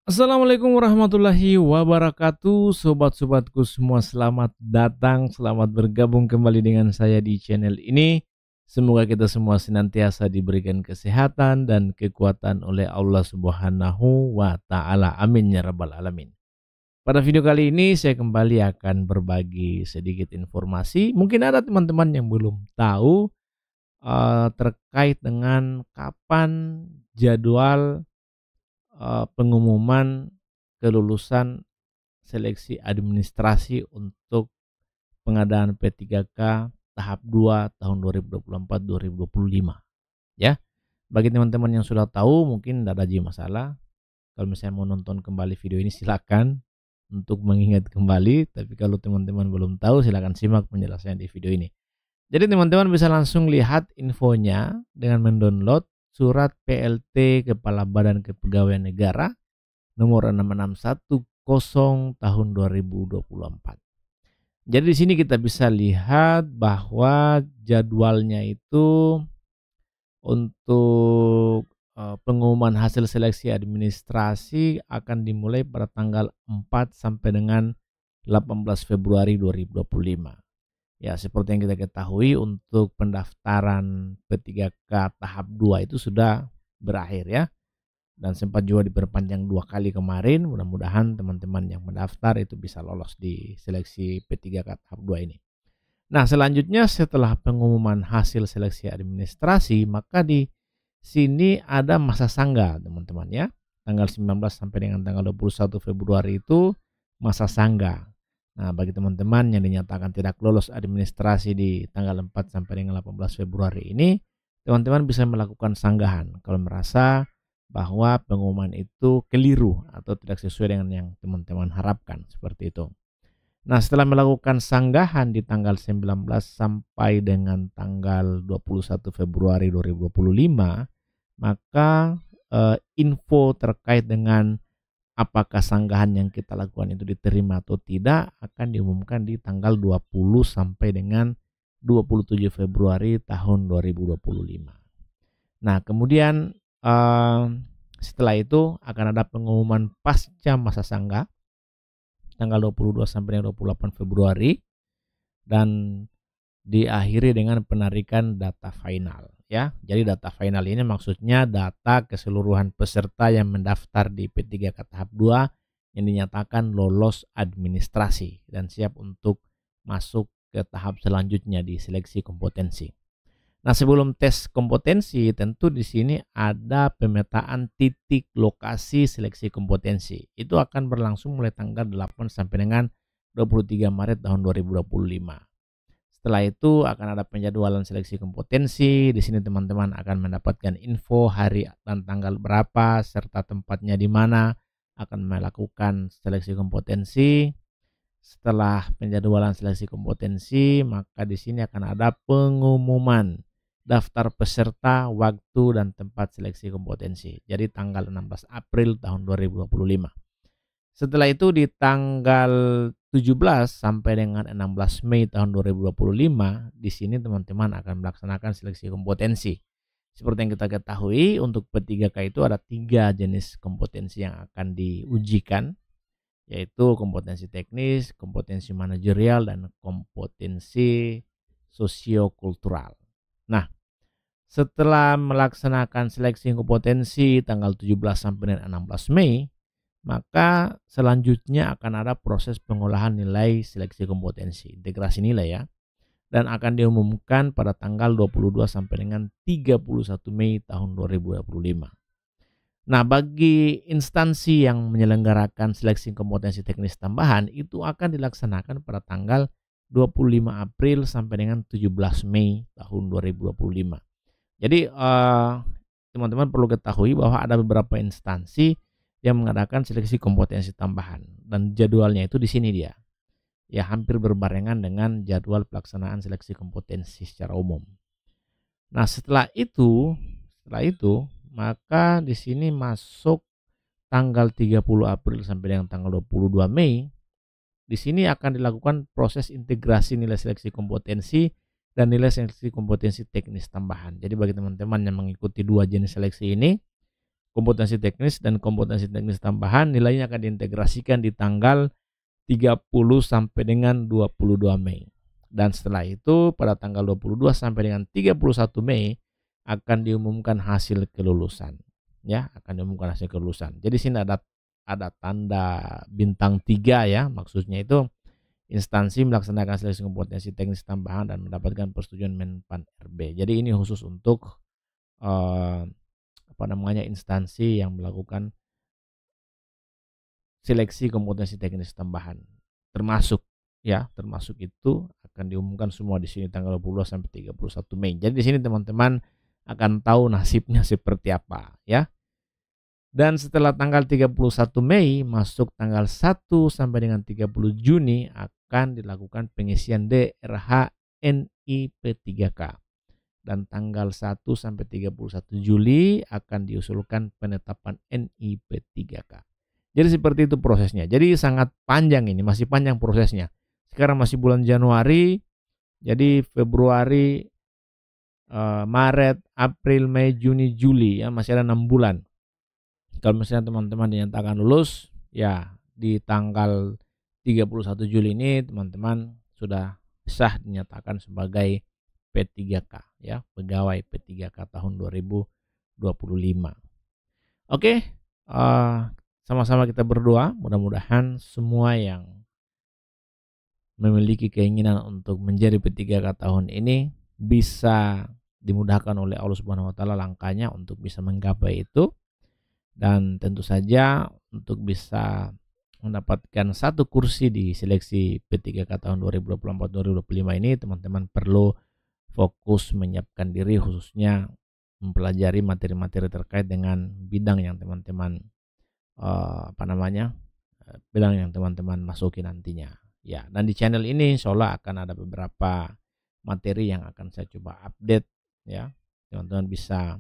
Assalamualaikum warahmatullahi wabarakatuh. Sobat-sobatku semua, selamat datang, selamat bergabung kembali dengan saya di channel ini. Semoga kita semua senantiasa diberikan kesehatan dan kekuatan oleh Allah Subhanahu wa Ta'ala. Amin ya Rabbal 'Alamin. Pada video kali ini saya kembali akan berbagi sedikit informasi. Mungkin ada teman-teman yang belum tahu terkait dengan kapan jadwal pengumuman kelulusan seleksi administrasi untuk pengadaan P3K tahap 2 tahun 2024-2025 ya. Bagi teman-teman yang sudah tahu mungkin tidak ada masalah. Kalau misalnya mau nonton kembali video ini silakan untuk mengingat kembali, tapi kalau teman-teman belum tahu silakan simak penjelasannya di video ini. Jadi teman-teman bisa langsung lihat infonya dengan mendownload surat PLT Kepala Badan Kepegawaian Negara nomor 6610 tahun 2024. Jadi di sini kita bisa lihat bahwa jadwalnya itu untuk pengumuman hasil seleksi administrasi akan dimulai pada tanggal 4 sampai dengan 18 Februari 2025. Ya, seperti yang kita ketahui untuk pendaftaran P3K tahap 2 itu sudah berakhir ya. Dan sempat juga diperpanjang 2 kali kemarin. Mudah-mudahan teman-teman yang mendaftar itu bisa lolos di seleksi P3K tahap 2 ini. Nah, selanjutnya setelah pengumuman hasil seleksi administrasi, maka di sini ada masa sangga, teman-teman ya. Tanggal 19 sampai dengan tanggal 21 Februari itu masa sangga. Nah, bagi teman-teman yang dinyatakan tidak lolos administrasi di tanggal 4 sampai dengan 18 Februari ini, teman-teman bisa melakukan sanggahan kalau merasa bahwa pengumuman itu keliru atau tidak sesuai dengan yang teman-teman harapkan, seperti itu. Nah, setelah melakukan sanggahan di tanggal 19 sampai dengan tanggal 21 Februari 2025, maka info terkait dengan apakah sanggahan yang kita lakukan itu diterima atau tidak akan diumumkan di tanggal 20 sampai dengan 27 Februari tahun 2025. Nah, kemudian setelah itu akan ada pengumuman pasca masa sangga tanggal 22 sampai dengan 28 Februari dan diakhiri dengan penarikan data final ya. Jadi data final ini maksudnya data keseluruhan peserta yang mendaftar di P3K tahap 2 yang dinyatakan lolos administrasi dan siap untuk masuk ke tahap selanjutnya di seleksi kompetensi. Nah, sebelum tes kompetensi tentu di sini ada pemetaan titik lokasi seleksi kompetensi. Itu akan berlangsung mulai tanggal 8 sampai dengan 23 Maret tahun 2025. Setelah itu akan ada penjadwalan seleksi kompetensi. Di sini teman-teman akan mendapatkan info hari dan tanggal berapa serta tempatnya di mana akan melakukan seleksi kompetensi. Setelah penjadwalan seleksi kompetensi, maka di sini akan ada pengumuman daftar peserta, waktu dan tempat seleksi kompetensi. Jadi tanggal 16 April tahun 2025. Setelah itu di tanggal 17 sampai dengan 16 Mei tahun 2025, di sini teman-teman akan melaksanakan seleksi kompetensi. Seperti yang kita ketahui, untuk P3K itu ada 3 jenis kompetensi yang akan diujikan, yaitu kompetensi teknis, kompetensi manajerial, dan kompetensi sosiokultural. Nah, setelah melaksanakan seleksi kompetensi tanggal 17 sampai dengan 16 Mei, maka selanjutnya akan ada proses pengolahan nilai seleksi kompetensi, integrasi nilai ya, dan akan diumumkan pada tanggal 22 sampai dengan 31 Mei tahun 2025. Nah, bagi instansi yang menyelenggarakan seleksi kompetensi teknis tambahan itu akan dilaksanakan pada tanggal 25 April sampai dengan 17 Mei tahun 2025. Jadi teman-teman perlu ketahui bahwa ada beberapa instansi yang mengadakan seleksi kompetensi tambahan dan jadwalnya itu di sini dia. Ya, hampir berbarengan dengan jadwal pelaksanaan seleksi kompetensi secara umum. Nah, setelah itu maka di sini masuk tanggal 30 April sampai dengan tanggal 22 Mei. Di sini akan dilakukan proses integrasi nilai seleksi kompetensi dan nilai seleksi kompetensi teknis tambahan. Jadi bagi teman-teman yang mengikuti 2 jenis seleksi ini, kompetensi teknis dan kompetensi teknis tambahan nilainya akan diintegrasikan di tanggal 30 sampai dengan 22 Mei. Dan setelah itu pada tanggal 22 sampai dengan 31 Mei akan diumumkan hasil kelulusan. Ya, akan diumumkan hasil kelulusan. Jadi sini ada tanda bintang 3 ya, maksudnya itu instansi melaksanakan seleksi kompetensi teknis tambahan dan mendapatkan persetujuan Menpan RB. Jadi ini khusus untuk instansi yang melakukan seleksi kompetensi teknis tambahan. Termasuk itu akan diumumkan semua di sini tanggal 22 sampai 31 Mei. Jadi di sini teman-teman akan tahu nasibnya seperti apa ya. Dan setelah tanggal 31 Mei masuk tanggal 1 sampai dengan 30 Juni akan dilakukan pengisian DRH NIP3K. Dan tanggal 1 sampai 31 Juli akan diusulkan penetapan NIP3K. Jadi seperti itu prosesnya. Jadi sangat panjang ini, masih panjang prosesnya. Sekarang masih bulan Januari, jadi Februari, Maret, April, Mei, Juni, Juli ya, masih ada 6 bulan. Kalau misalnya teman-teman dinyatakan lulus, ya di tanggal 31 Juli ini teman-teman sudah sah dinyatakan sebagai P3K ya, pegawai P3K tahun 2025. Oke, sama-sama kita berdoa mudah-mudahan semua yang memiliki keinginan untuk menjadi P3K tahun ini bisa dimudahkan oleh Allah Subhanahu wa taala langkahnya untuk bisa menggapai itu. Dan tentu saja untuk bisa mendapatkan satu kursi di seleksi P3K tahun 2024-2025 ini teman-teman perlu fokus menyiapkan diri, khususnya mempelajari materi-materi terkait dengan bidang yang teman-teman bidang yang teman-teman masuki nantinya ya. Dan di channel ini insya Allah akan ada beberapa materi yang akan saya coba update ya. Teman-teman bisa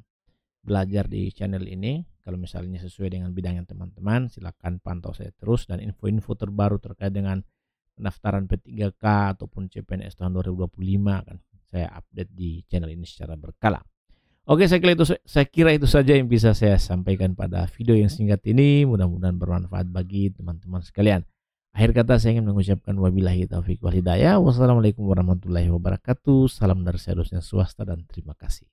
belajar di channel ini. Kalau misalnya sesuai dengan bidang yang teman-teman, silakan pantau saya terus, dan info-info terbaru terkait dengan pendaftaran P3K ataupun CPNS tahun 2025 akan saya update di channel ini secara berkala. Oke, saya kira itu saja yang bisa saya sampaikan pada video yang singkat ini. Mudah-mudahan bermanfaat bagi teman-teman sekalian. Akhir kata saya ingin mengucapkan wabillahi taufiq wal hidayah. Wassalamualaikum warahmatullahi wabarakatuh. Salam dari saya, dosen swasta, dan terima kasih.